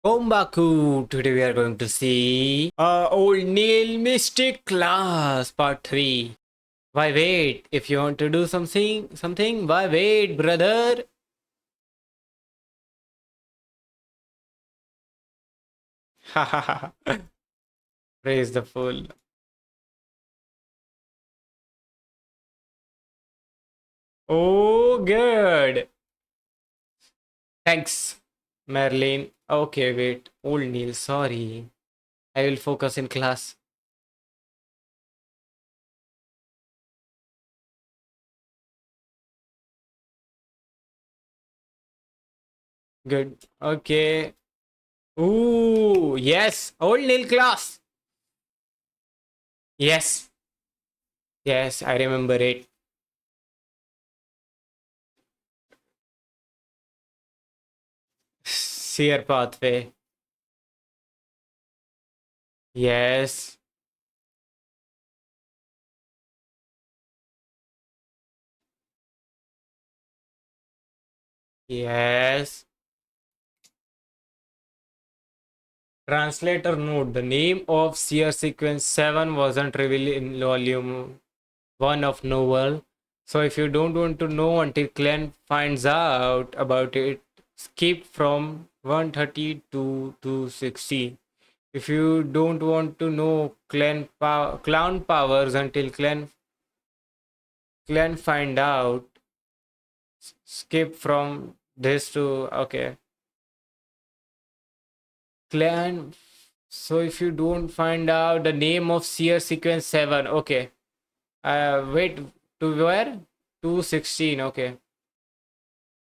Ombaku. Today we are going to see Old Neil Mystic Class Part 3. Why wait? If you want to do something, why wait, brother? Ha ha ha. Praise the fool. Oh, good. Thanks, Merlin. Okay, wait. Old Neil, sorry. I will focus in class. Good. Okay. Ooh, yes. Old Neil class. Yes. Yes, I remember it. Seer pathway. Yes. Yes. Translator note. The name of Seer sequence 7 wasn't revealed in volume 1 of novel. So if you don't want to know until Clan finds out about it, skip from 130 to 260. If you don't want to know clown powers until clan find out, skip from this to okay. Clan. So if you don't find out the name of Seer sequence 7, okay. Wait, to where? 216, okay.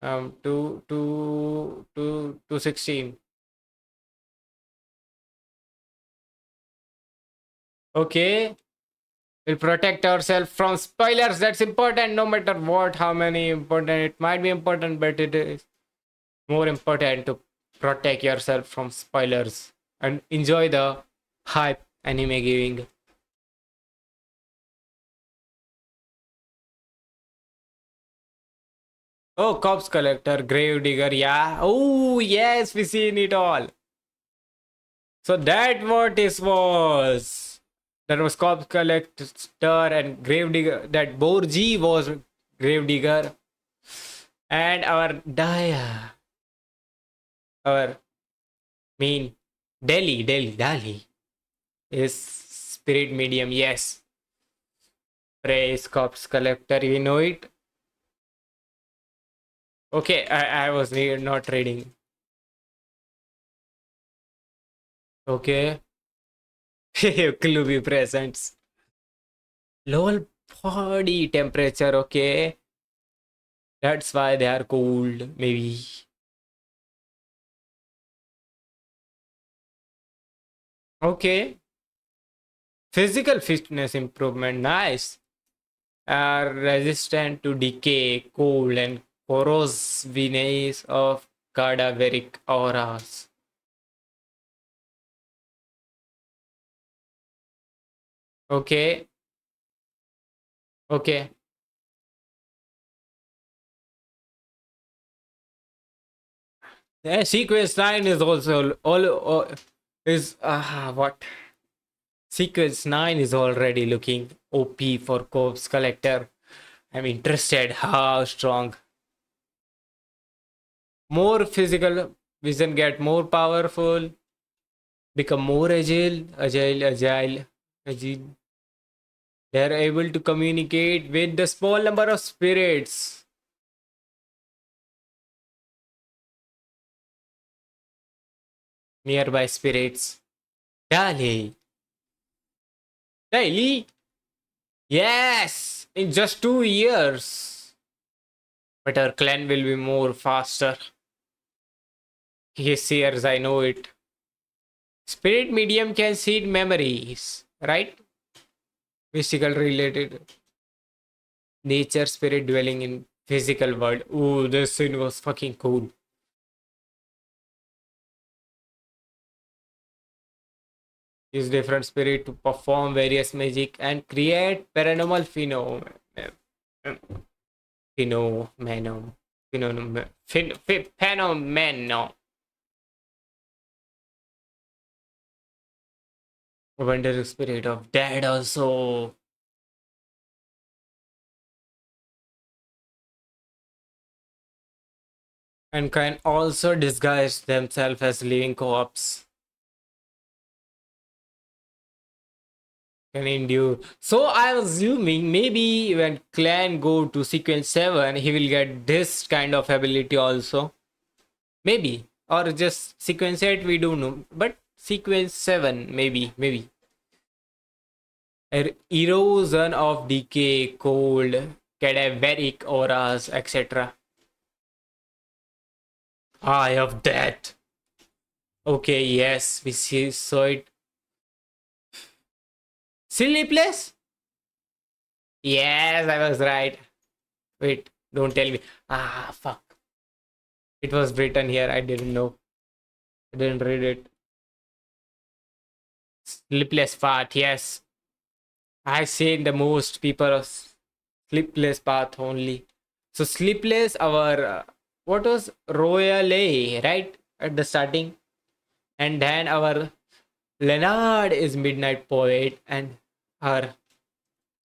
216. Okay. We'll protect ourselves from spoilers. That's important no matter what, how many important. It might be important, but it is more important to protect yourself from spoilers and enjoy the hype anime giving. Oh, corpse collector, grave digger, yeah. Oh, yes, we seen it all. So that what this was. That was corpse collector and grave digger. That Borji was grave digger, and our Daya, our main Dali is spirit medium. Yes, praise corpse collector. We know it. Okay, I was not reading. Okay, Klubi presents. Low body temperature. Okay, that's why they are cold. Maybe. Okay. Physical fitness improvement. Nice. Are resistant to decay, cold, and corrosiveness of cadaveric auras. Okay. Okay. Yeah, sequence 9 is also all is what? Sequence 9 is already looking OP for corpse collector. I'm interested how strong. More physical vision get more powerful, become more agile. They are able to communicate with the small number of spirits. Nearby spirits. Dali. Daily? Yes! In just 2 years. But our clan will be more faster. Yes, seers, I know it. Spirit medium can seed memories, right? Mystical related. Nature spirit dwelling in physical world. Ooh, this scene was fucking cool. Use different spirit to perform various magic and create paranormal phenomena. Phenomenon. Phenomenon. Phenomenon. Wandering spirit of dead also. And can also disguise themselves as living co-ops. Can endure. So I'm assuming maybe when Clan go to sequence 7, he will get this kind of ability also. Maybe. Or just sequence 8, we don't know. But sequence 7, maybe. Erosion of decay, cold, cadaveric auras, etc. Eye of death. Okay, yes, we see saw it. Silly place? Yes, I was right. Wait, don't tell me. Ah, fuck. It was written here. I didn't know. I didn't read it. Sleepless path, yes. I seen the most people of sleepless path only. So sleepless, our what was Royal A, right? At the starting. And then our Leonard is Midnight Poet and her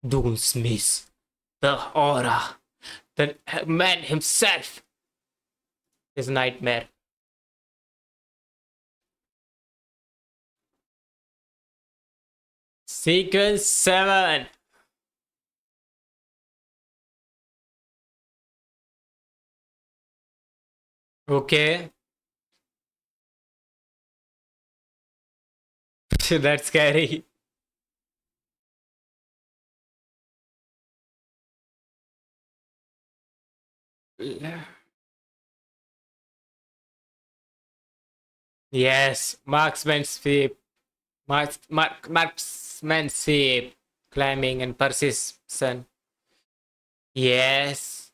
Doomsmith, the aura, the man himself is Nightmare. Sequence 7. Okay. That's scary. Yes, marksmanship, marksmanship, climbing and persistence. Yes,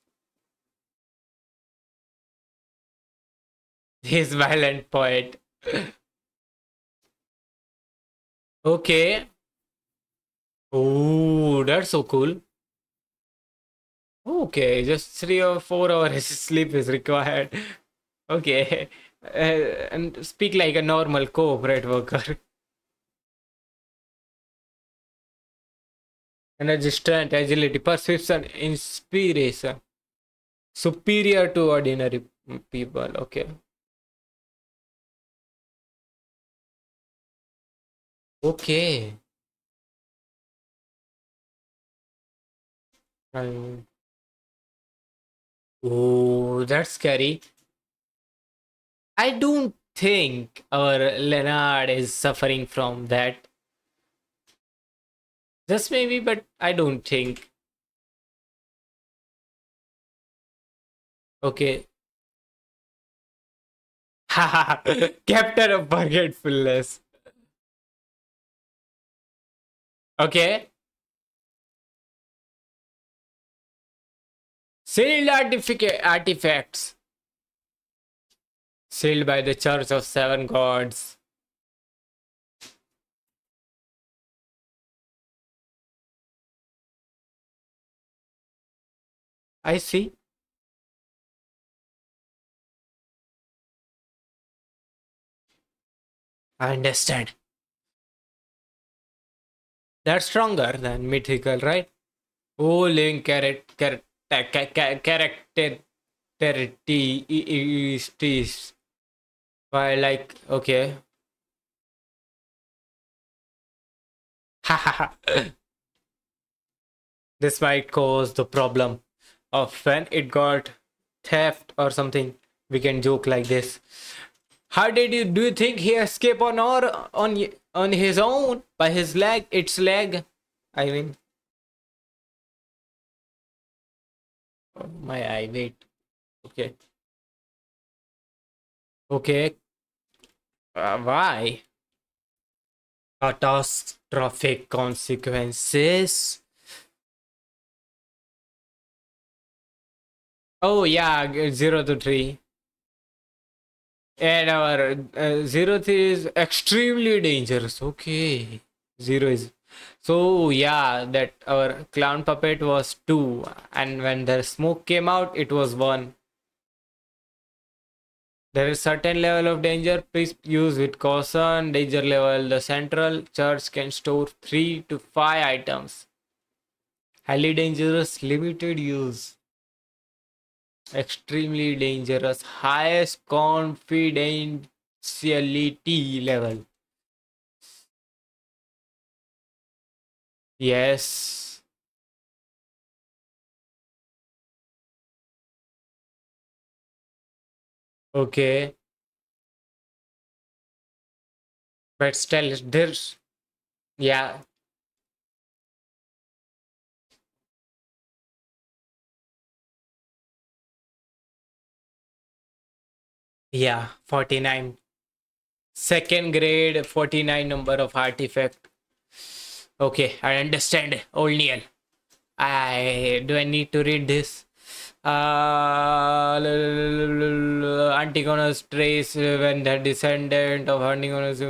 he's violent poet. Okay. Oh, that's so cool. Okay, just 3 or 4 hours sleep is required. Okay, and speak like a normal corporate worker. Energy, strength, agility, perception, inspiration. Superior to ordinary people. Okay. Okay. Um, oh, that's scary. I don't think our Leonard is suffering from that. Just maybe, but I don't think. Okay. Captain of Forgetfulness. Okay. Sealed artifacts. Sealed by the Church of Seven Gods. I see. I understand. That's stronger than mythical, right? Oh, living characteristics. Why, like, okay. This might cause the problem of when it got theft or something. We can joke like this. How did you do you think he escaped on his own by his leg? Its leg. I mean, oh, my eye. Wait. Okay. Okay. Why? Catastrophic consequences. Oh yeah, 0 to 3. And our 0 3 is extremely dangerous. Okay. 0 is. So yeah, that our clown puppet was 2. And when the smoke came out, it was 1. There is certain level of danger. Please use with caution. Danger level. The central church can store 3 to 5 items. Highly dangerous. Limited use. Extremely dangerous. Highest confidentiality level. Yes. Okay. But still, there's. Yeah. Yeah. 49. Second grade, 49 number of artifact. Okay, I understand. Old Neil. I need to read this. Antigonus trace when the descendant of Antigonus. I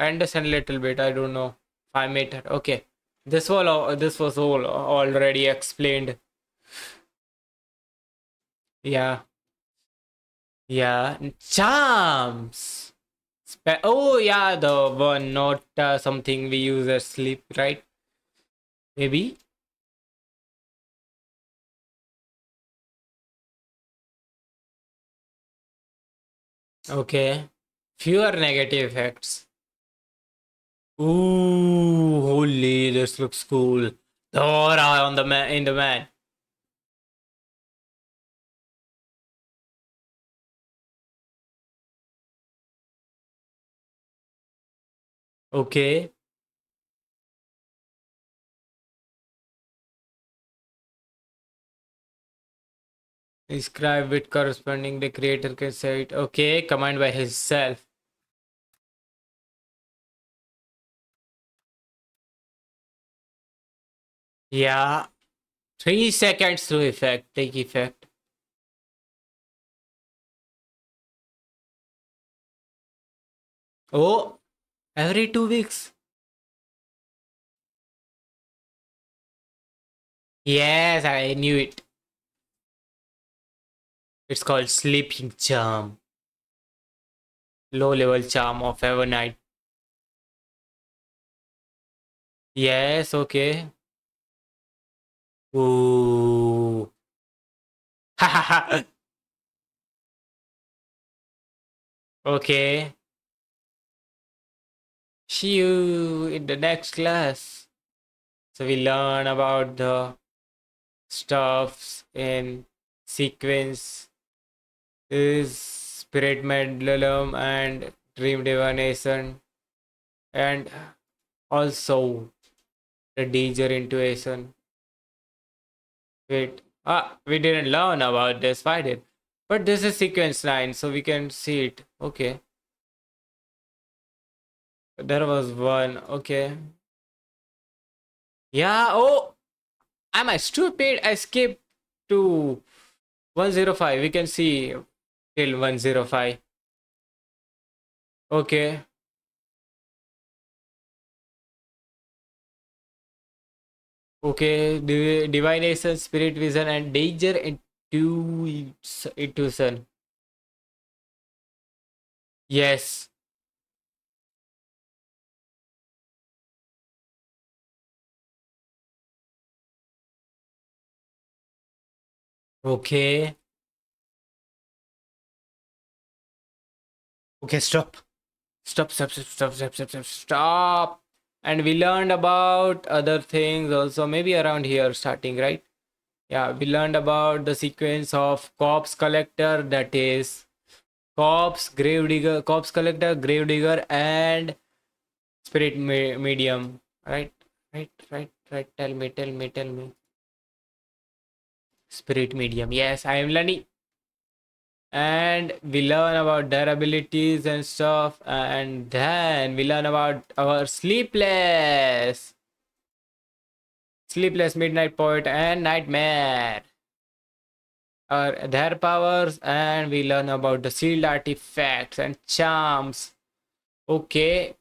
understand a little bit. I don't know. 5 meter. Okay. This was all already explained. Yeah. Yeah. Charms. Oh yeah, the one not something we use as sleep, right? Maybe. Okay. Fewer negative effects. Ooh, holy, this looks cool. The aura on the man in the man. Okay. Describe with corresponding the creator can say it. Okay, command by himself. Yeah. 3 seconds to effect. Take effect. Oh, every 2 weeks. Yes, I knew it. It's called sleeping charm. Low level charm of Evernight. Yes, okay. Ooh. Okay. See you in the next class. So we learn about the stuffs in sequence is spirit pendulum and dream divination and also the danger intuition. Wait. We didn't learn about this. Why did? But this is sequence 9, so we can see it. Okay. There was one. Okay. Yeah. Oh, am I stupid? I skipped to 105. We can see till 105. Okay. Okay. Divination, spirit vision, and danger intuition. Yes. Okay. Okay. Stop. Stop. Stop. Stop. Stop. Stop. Stop. Stop. Stop. And we learned about other things also. Maybe around here, starting right. Yeah, we learned about the sequence of corpse collector, that is corpse collector, grave digger, and spirit medium. Right, right, right, right. Tell me. Spirit medium. Yes, I am learning. And we learn about their abilities and stuff. And then we learn about our sleepless midnight poet and nightmare. Their powers, and we learn about the sealed artifacts and charms. Okay,